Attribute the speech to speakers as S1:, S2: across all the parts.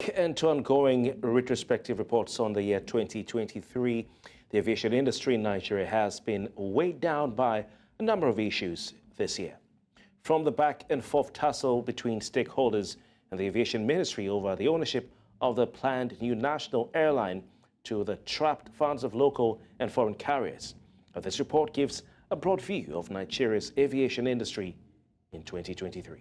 S1: And to ongoing retrospective reports on the year 2023, the aviation industry in Nigeria has been weighed down by a number of issues this year. From the back and forth tussle between stakeholders and the Aviation Ministry over the ownership of the planned new national airline to the trapped funds of local and foreign carriers. This report gives a broad view of Nigeria's aviation industry in 2023.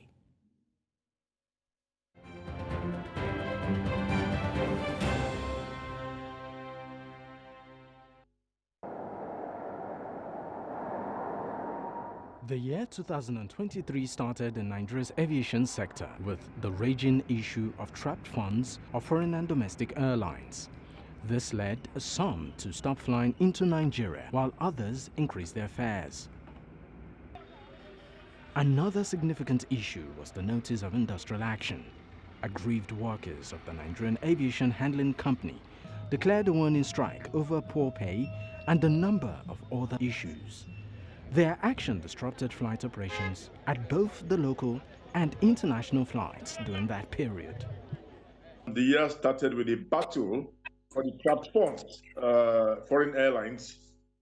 S2: The year 2023 started in Nigeria's aviation sector with the raging issue of trapped funds of foreign and domestic airlines. This led some to stop flying into Nigeria, while others increased their fares. Another significant issue was the notice of industrial action. Aggrieved workers of the Nigerian Aviation Handling Company declared a warning strike over poor pay and a number of other issues. Their action disrupted flight operations at both the local and international flights during that period.
S3: The year started with a battle for the trapped funds, foreign airlines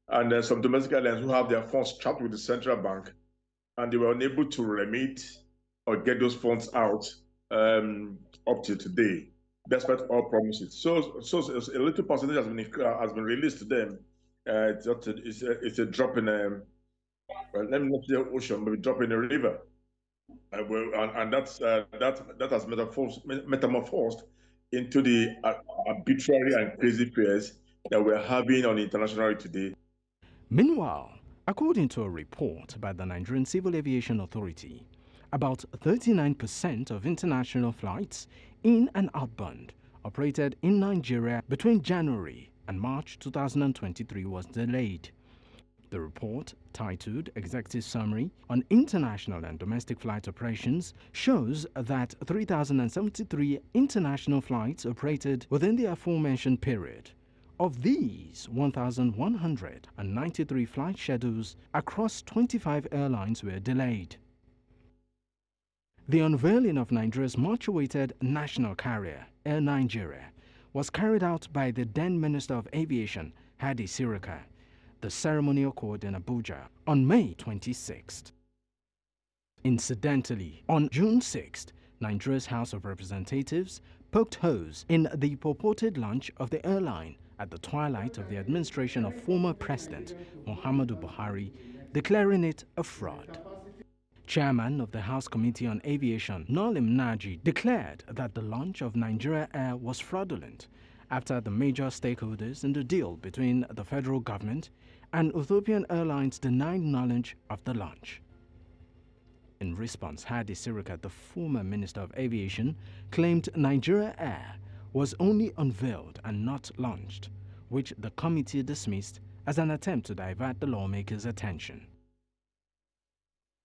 S3: and some domestic airlines who have their funds trapped with the central bank, and they were unable to remit or get those funds out up to today, despite all promises. So a little percentage has been released to them. It's a drop in let me not say ocean, but a drop in the river, and that has metamorphosed into the arbitrary and crazy fares that we're having on the international today.
S2: Meanwhile, according to a report by the Nigerian Civil Aviation Authority, about 39% of international flights in and outbound operated in Nigeria between January and March 2023 was delayed. The report, titled Executive Summary on International and Domestic Flight Operations, shows that 3,073 international flights operated within the aforementioned period. Of these, 1,193 flight schedules across 25 airlines were delayed. The unveiling of Nigeria's much-awaited national carrier, Air Nigeria, was carried out by the then Minister of Aviation, Hadi Sirika. The ceremony occurred in Abuja on May 26th. Incidentally, on June 6th, Nigeria's House of Representatives poked holes in the purported launch of the airline at the twilight of the administration of former President Muhammadu Buhari, declaring it a fraud. Chairman of the House Committee on Aviation, Nolim Naji, declared that the launch of Nigeria Air was fraudulent after the major stakeholders in the deal between the federal government and Ethiopian Airlines denied knowledge of the launch. In response, Hadi Sirika, the former Minister of Aviation, claimed Nigeria Air was only unveiled and not launched, which the committee dismissed as an attempt to divert the lawmakers' attention.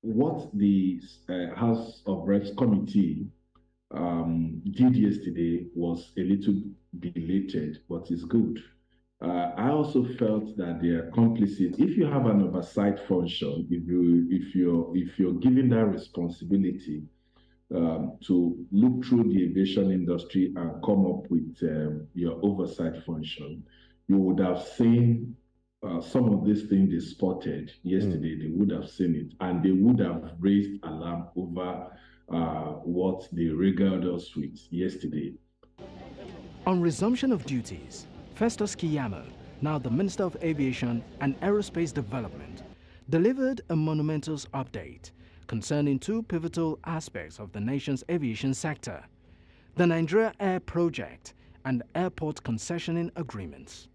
S4: What the House of Reps committee did yesterday was a little belated, but it's good. I also felt that they are complicit. If you have an oversight function, if you're given that responsibility to look through the aviation industry and come up with your oversight function, you would have seen some of these things they spotted yesterday. They would have seen it, and they would have raised alarm over what they regaled us with yesterday.
S2: On resumption of duties, Festus Keyamo, now the Minister of Aviation and Aerospace Development, delivered a monumentous update concerning two pivotal aspects of the nation's aviation sector: the Nigeria Air Project and airport concessioning agreements.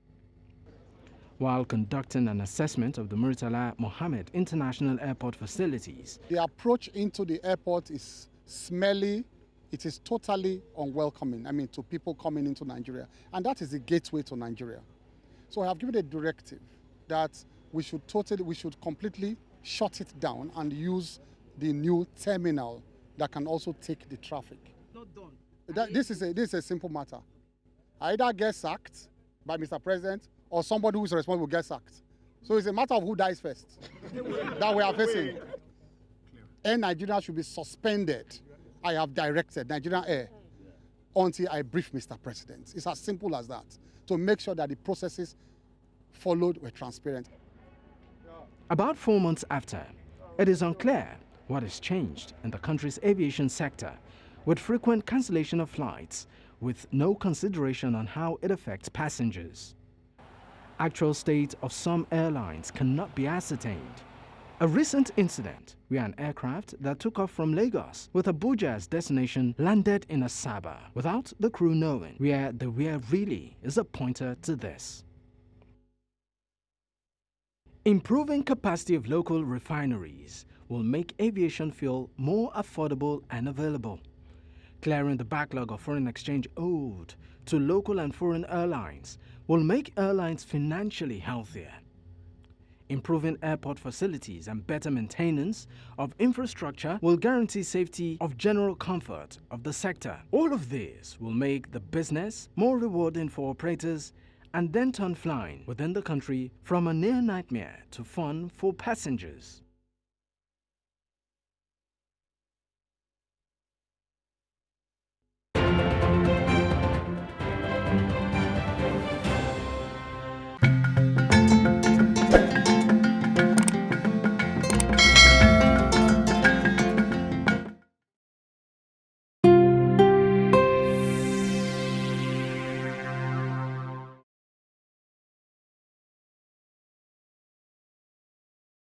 S2: While conducting an assessment of the Murtala Mohammed International Airport facilities,
S5: the approach into the airport is smelly. It is totally unwelcoming, to people coming into Nigeria. And that is the gateway to Nigeria. So I have given a directive that we should completely shut it down and use the new terminal that can also take the traffic. Not done. This is a simple matter. I either get sacked by Mr. President or somebody who is responsible will get sacked. So it's a matter of who dies first that we are facing. Air Nigeria should be suspended. I have directed Nigerian Air until I brief Mr. President. It's as simple as that, to make sure that the processes followed were transparent.
S2: About 4 months after, it is unclear what has changed in the country's aviation sector, with frequent cancellation of flights, with no consideration on how it affects passengers. Actual state of some airlines cannot be ascertained. A recent incident where an aircraft that took off from Lagos with Abuja as destination landed in Asaba without the crew knowing where they were really is a pointer to this. Improving capacity of local refineries will make aviation fuel more affordable and available. Clearing the backlog of foreign exchange owed to local and foreign airlines will make airlines financially healthier. Improving airport facilities and better maintenance of infrastructure will guarantee safety of general comfort of the sector. All of this will make the business more rewarding for operators and then turn flying within the country from a near nightmare to fun for passengers.